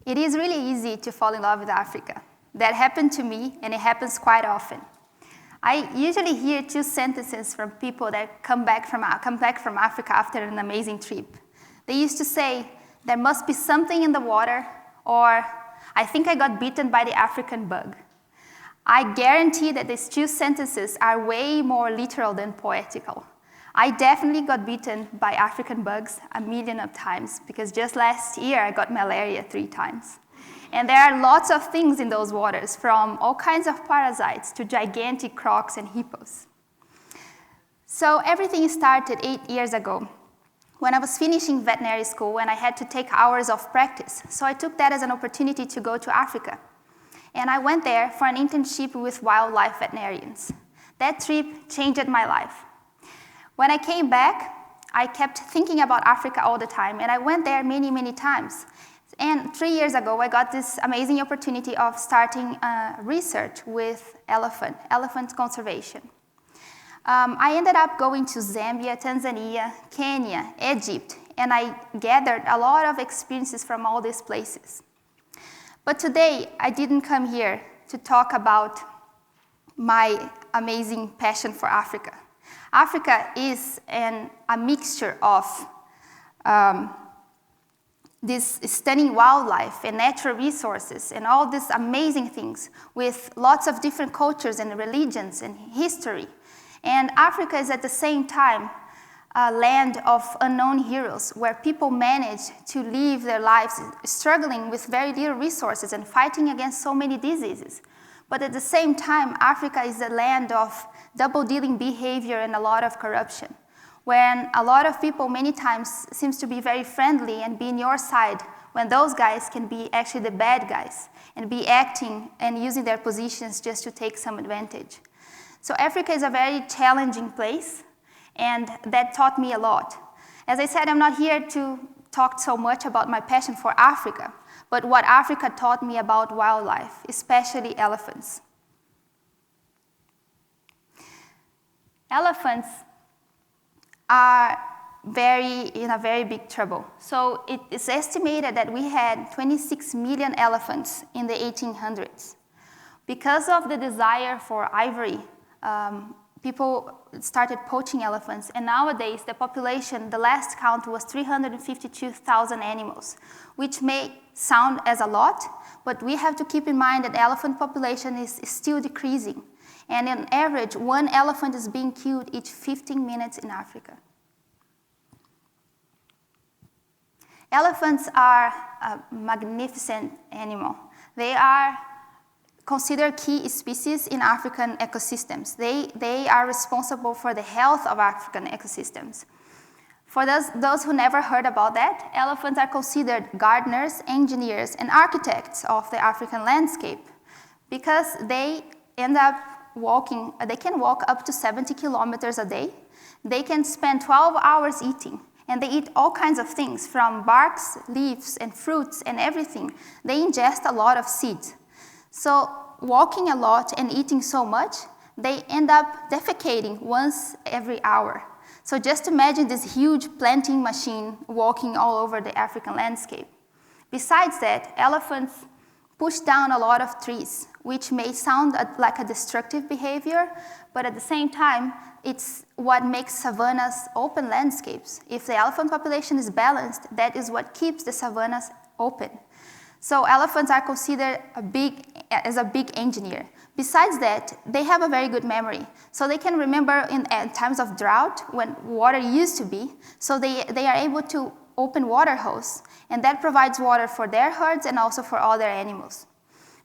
It is really easy to fall in love with Africa. That happened to me, and it happens quite often. I usually hear two sentences from people that come back from Africa after an amazing trip. They used to say, there must be something in the water, or I think I got bitten by the African bug. I guarantee that these two sentences are way more literal than poetical. I definitely got bitten by African bugs a million of times, because just last year I got malaria 3 times. And there are lots of things in those waters, from all kinds of parasites to gigantic crocs and hippos. So everything started 8 years ago, when I was finishing veterinary school and I had to take hours of practice. So I took that as an opportunity to go to Africa. And I went there for an internship with wildlife veterinarians. That trip changed my life. When I came back, I kept thinking about Africa all the time, and I went there many, many times. And 3 years ago, I got this amazing opportunity of starting research with elephant conservation. I ended up going to Zambia, Tanzania, Kenya, Egypt, and I gathered a lot of experiences from all these places. But today, I didn't come here to talk about my amazing passion for Africa. Africa is a mixture of this stunning wildlife and natural resources and all these amazing things with lots of different cultures and religions and history. And Africa is at the same time a land of unknown heroes where people manage to live their lives struggling with very little resources and fighting against so many diseases. But at the same time, Africa is a land of double-dealing behavior and a lot of corruption, when a lot of people many times seems to be very friendly and be on your side, when those guys can be actually the bad guys and be acting and using their positions just to take some advantage. So Africa is a very challenging place, and that taught me a lot. As I said, I'm not here to talk so much about my passion for Africa, but what Africa taught me about wildlife, especially elephants. Elephants are in a very big trouble. So it is estimated that we had 26 million elephants in the 1800s. Because of the desire for ivory, people started poaching elephants, and nowadays the population, the last count was 352,000 animals, which may sound as a lot, but we have to keep in mind that the elephant population is still decreasing. And on average, 1 elephant is being killed each 15 minutes in Africa. Elephants are a magnificent animal. They are considered key species in African ecosystems. They are responsible for the health of African ecosystems. For those who never heard about that, elephants are considered gardeners, engineers, and architects of the African landscape, because they end up walking, they can walk up to 70 kilometers a day. They can spend 12 hours eating, and they eat all kinds of things, from barks, leaves, and fruits, and everything. They ingest a lot of seeds. So walking a lot and eating so much, they end up defecating once every hour. So just imagine this huge planting machine walking all over the African landscape. Besides that, elephants push down a lot of trees, which may sound like a destructive behavior, but at the same time, it's what makes savannas open landscapes. If the elephant population is balanced, that is what keeps the savannas open. So elephants are considered as a big engineer. Besides that, they have a very good memory. So they can remember in times of drought when water used to be, so they are able to open water holes, and that provides water for their herds and also for all their animals.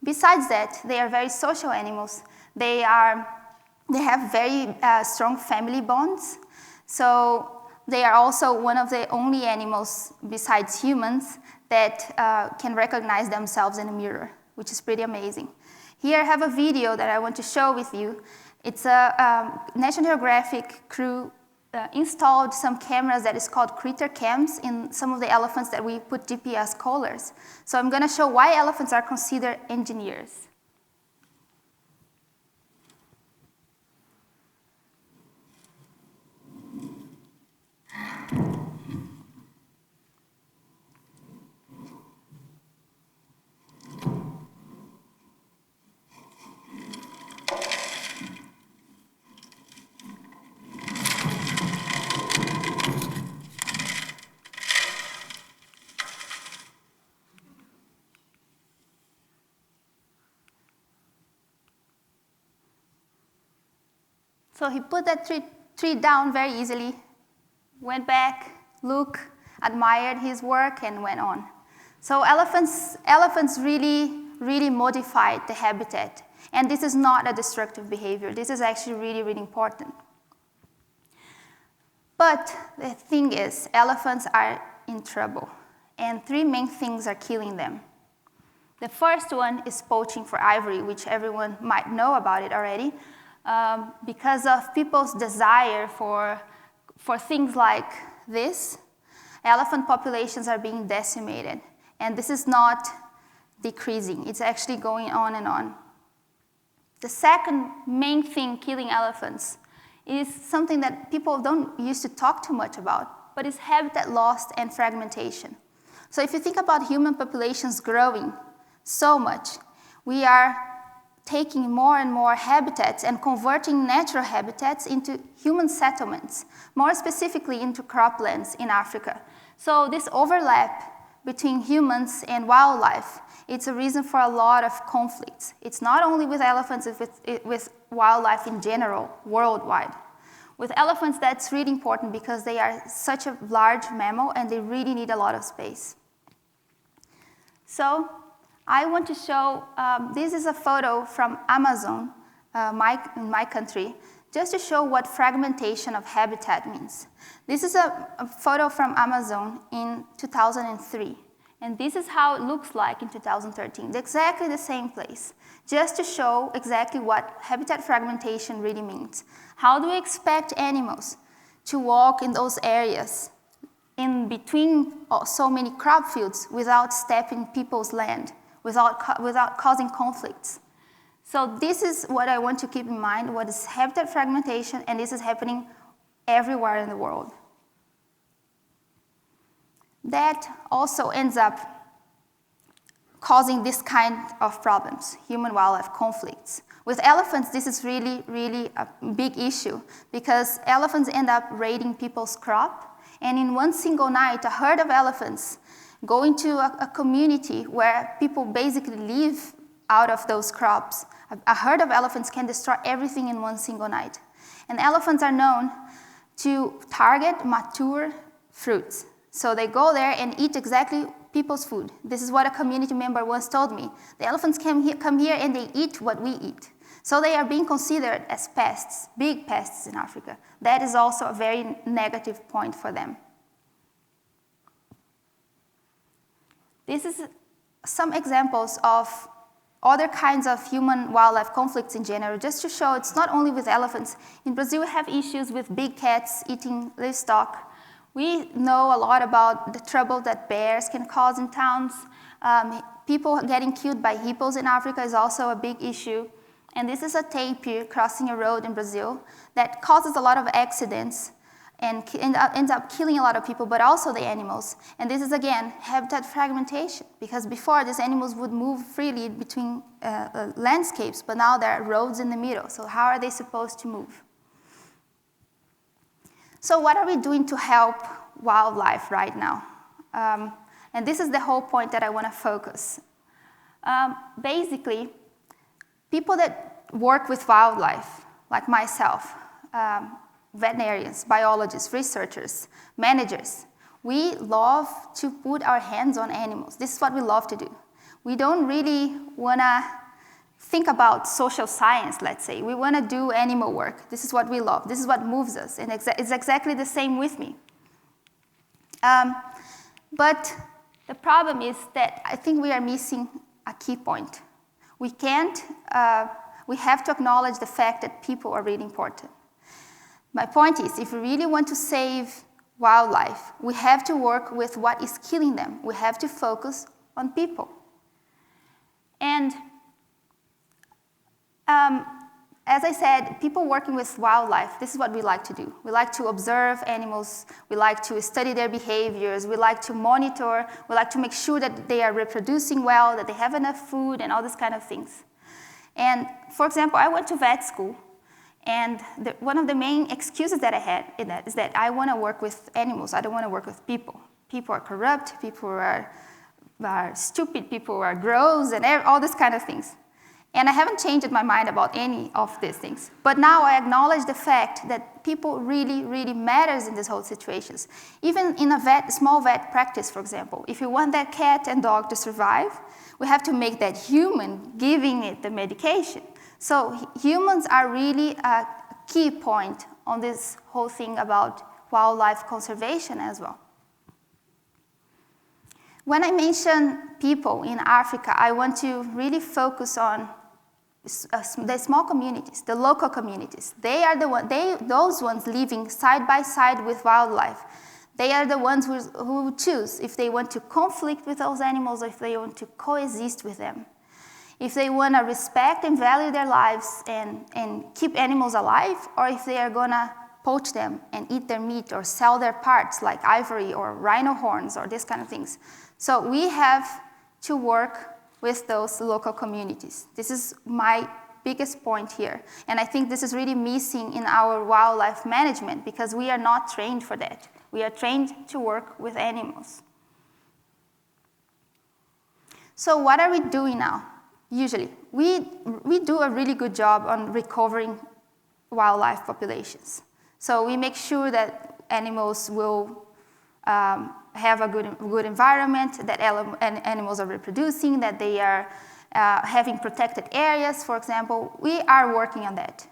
Besides that, they are very social animals. They have very strong family bonds. So they are also one of the only animals besides humans that can recognize themselves in a mirror, which is pretty amazing. Here I have a video that I want to show with you. It's a National Geographic crew installed some cameras that is called critter cams in some of the elephants that we put GPS collars. So I'm going to show why elephants are considered engineers. So he put that tree down very easily, went back, looked, admired his work, and went on. So elephants really modified the habitat. And this is not a destructive behavior. This is actually really important. But the thing is, elephants are in trouble. And three main things are killing them. The first one is poaching for ivory, which everyone might know about it already, because of people's desire for things like this. Elephant populations are being decimated, and this is not decreasing. It's actually going on and on. The second main thing killing elephants is something that people don't used to talk too much about, but it's habitat loss and fragmentation. So if you think about human populations growing so much, we are taking more and more habitats and converting natural habitats into human settlements, more specifically into croplands in Africa. So this overlap between humans and wildlife, it's a reason for a lot of conflicts. It's not only with elephants, it's with wildlife in general, worldwide. With elephants, that's really important because they are such a large mammal and they really need a lot of space. So I want to show, this is a photo from Amazon, in my country, just to show what fragmentation of habitat means. This is a photo from Amazon in 2003, and this is how it looks like in 2013, exactly the same place, just to show exactly what habitat fragmentation really means. How do we expect animals to walk in those areas in between so many crop fields without stepping people's land, without causing conflicts? So this is what I want to keep in mind, what is habitat fragmentation, and this is happening everywhere in the world. That also ends up causing this kind of problems, human-wildlife conflicts. With elephants, this is really a big issue because elephants end up raiding people's crop, and in one single night, a herd of elephants go into a community where people basically live out of those crops. A herd of elephants can destroy everything in one single night. And elephants are known to target mature fruits. So they go there and eat exactly people's food. This is what a community member once told me. The elephants come here and they eat what we eat. So they are being considered as pests, big pests in Africa. That is also a very negative point for them. This is some examples of other kinds of human-wildlife conflicts in general, just to show it's not only with elephants. In Brazil, we have issues with big cats eating livestock. We know a lot about the trouble that bears can cause in towns. People getting killed by hippos in Africa is also a big issue. And this is a tapir crossing a road in Brazil that causes a lot of accidents and ends up killing a lot of people, but also the animals. And this is, again, habitat fragmentation, because before these animals would move freely between landscapes, but now there are roads in the middle. So how are they supposed to move? So what are we doing to help wildlife right now? And this is the whole point that I want to focus. Basically, people that work with wildlife, like myself, veterinarians, biologists, researchers, managers, we love to put our hands on animals. This is what we love to do. We don't really want to think about social science, let's say. We want to do animal work. This is what we love. This is what moves us. And it's exactly the same with me. But the problem is that I think we are missing a key point. We have to acknowledge the fact that people are really important. My point is, if we really want to save wildlife, we have to work with what is killing them. We have to focus on people. And as I said, people working with wildlife, this is what we like to do. We like to observe animals. We like to study their behaviors. We like to monitor. We like to make sure that they are reproducing well, that they have enough food, and all these kind of things. And for example, I went to vet school. And one of the main excuses that I had in that is that I want to work with animals. I don't want to work with people. People are corrupt. People are stupid. People are gross, and all these kind of things. And I haven't changed my mind about any of these things. But now I acknowledge the fact that people really, really matters in these whole situations. Even in a small vet practice, for example, if you want that cat and dog to survive, we have to make that human giving it the medication. So humans are really a key point on this whole thing about wildlife conservation as well. When I mention people in Africa, I want to really focus on the small communities, the local communities. They are those ones living side by side with wildlife. They are the ones who choose if they want to conflict with those animals or if they want to coexist with them. If they want to respect and value their lives and keep animals alive, or if they are going to poach them and eat their meat or sell their parts like ivory or rhino horns or these kind of things. So we have to work with those local communities. This is my biggest point here. And I think this is really missing in our wildlife management because we are not trained for that. We are trained to work with animals. So what are we doing now? Usually, we do a really good job on recovering wildlife populations. So we make sure that animals will have a good environment, that animals are reproducing, that they are having protected areas, for example. We are working on that.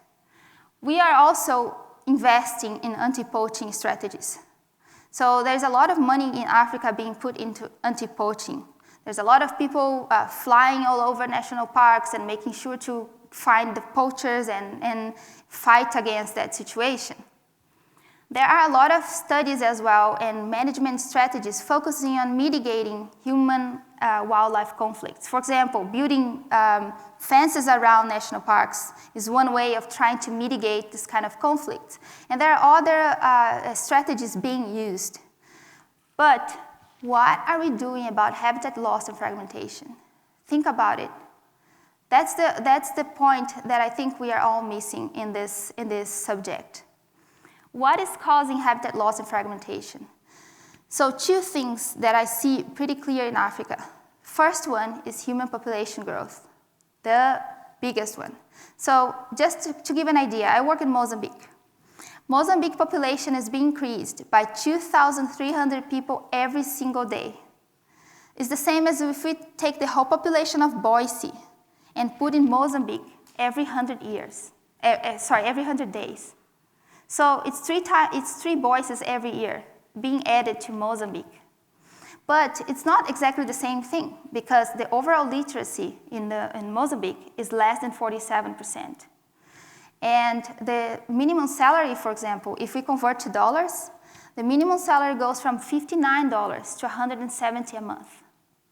We are also investing in anti-poaching strategies. So there's a lot of money in Africa being put into anti-poaching. There's a lot of people flying all over national parks and making sure to find the poachers and fight against that situation. There are a lot of studies as well and management strategies focusing on mitigating human-wildlife conflicts. For example, building fences around national parks is one way of trying to mitigate this kind of conflict. And there are other strategies being used. But what are we doing about habitat loss and fragmentation? Think about it. That's the point that I think we are all missing in this subject. What is causing habitat loss and fragmentation? So two things that I see pretty clear in Africa. First one is human population growth, the biggest one. So just to give an idea, I work in Mozambique. Mozambique population is being increased by 2,300 people every single day. It's the same as if we take the whole population of Boise and put in Mozambique every 100 days. So it's three Boises every year being added to Mozambique. But it's not exactly the same thing because the overall literacy in Mozambique is less than 47%. And the minimum salary, for example, if we convert to dollars, the minimum salary goes from $59 to $170 a month.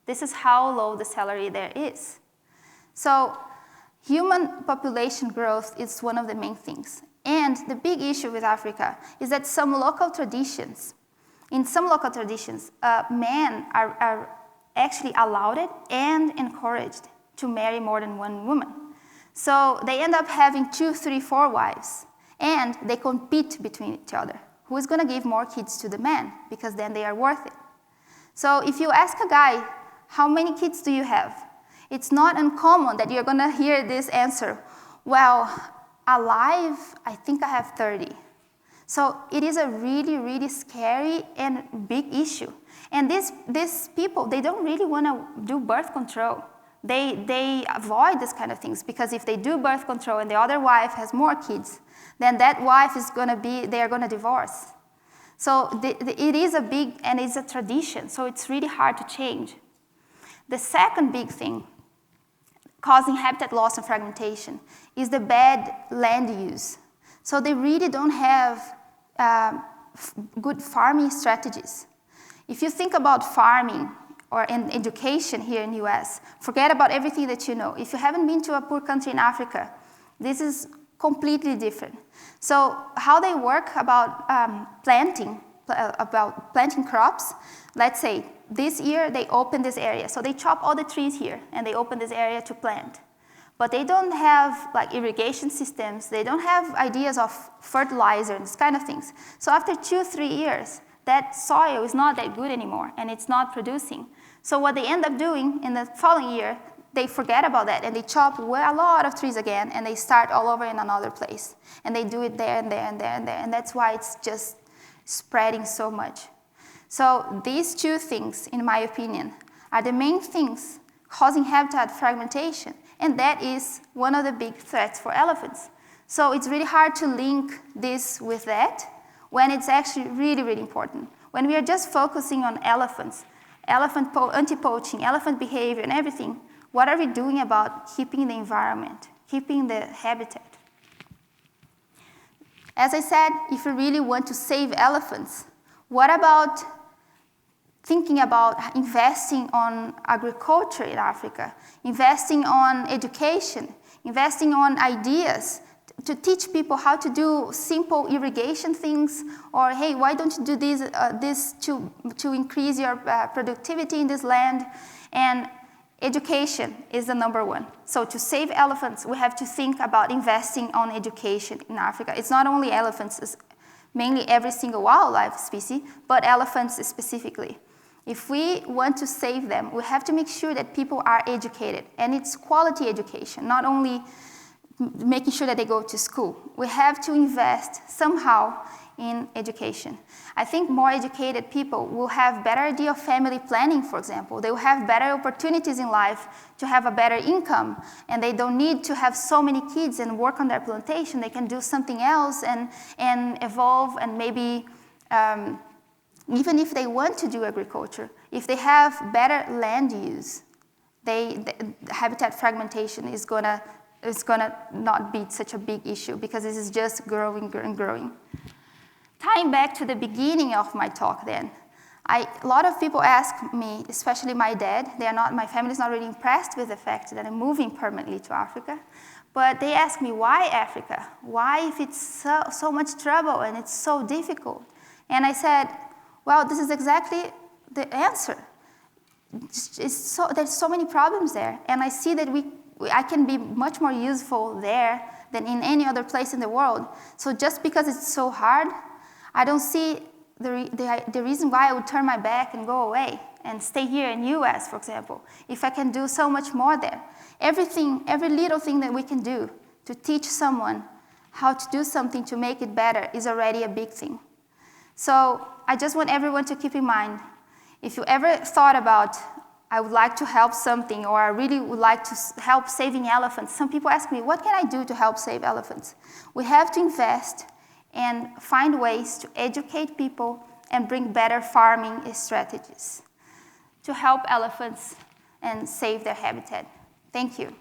This is how low the salary there is. So human population growth is one of the main things. And the big issue with Africa is that in some local traditions, men are actually allowed and encouraged to marry more than one woman. So they end up having 2, 3, 4 wives, and they compete between each other. Who is going to give more kids to the man? Because then they are worth it. So if you ask a guy, how many kids do you have? It's not uncommon that you're going to hear this answer, well, alive, I think I have 30. So it is a really, really scary and big issue. And these people, they don't really want to do birth control. They avoid this kind of things because if they do birth control and the other wife has more kids, then that wife is going to they are going to divorce. So it is a big, and it's a tradition, so it's really hard to change. The second big thing causing habitat loss and fragmentation is the bad land use. So they really don't have good farming strategies. If you think about farming or in education here in the US, forget about everything that you know. If you haven't been to a poor country in Africa, this is completely different. So how they work about planting crops, let's say this year they open this area. So they chop all the trees here and they open this area to plant. But they don't have like irrigation systems. They don't have ideas of fertilizer and this kind of things. So after 2 or 3 years, that soil is not that good anymore and it's not producing. So what they end up doing in the following year, they forget about that and they chop a lot of trees again and they start all over in another place. And they do it there and there and there and there. And that's why it's just spreading so much. So these two things, in my opinion, are the main things causing habitat fragmentation. And that is one of the big threats for elephants. So it's really hard to link this with that when it's actually really, really important. When we are just focusing on elephants, anti-poaching, elephant behavior and everything, what are we doing about keeping the environment, keeping the habitat? As I said, if we really want to save elephants, what about thinking about investing on agriculture in Africa, investing on education, investing on ideas to teach people how to do simple irrigation things, or hey, why don't you do this to increase your productivity in this land? And education is the number one. So to save elephants, we have to think about investing on education in Africa. It's not only elephants, it's mainly every single wildlife species, but elephants specifically. If we want to save them, we have to make sure that people are educated, and it's quality education, not only making sure that they go to school. We have to invest somehow in education. I think more educated people will have better idea of family planning, for example. They will have better opportunities in life to have a better income, and they don't need to have so many kids and work on their plantation. They can do something else and evolve, and maybe even if they want to do agriculture, if they have better land use, the habitat fragmentation is gonna not be such a big issue, because this is just growing and growing. Tying back to the beginning of my talk then, a lot of people ask me, especially my dad, my family's not really impressed with the fact that I'm moving permanently to Africa, but they ask me, why Africa? Why, if it's so much trouble and it's so difficult? And I said, well, this is exactly the answer. There's so many problems there, and I see that I can be much more useful there than in any other place in the world. So just because it's so hard, I don't see the reason why I would turn my back and go away and stay here in US, for example, if I can do so much more there. Every little thing that we can do to teach someone how to do something to make it better is already a big thing. So I just want everyone to keep in mind, if you ever thought about, I would like to help something, or I really would like to help saving elephants. Some people ask me, what can I do to help save elephants? We have to invest and find ways to educate people and bring better farming strategies to help elephants and save their habitat. Thank you.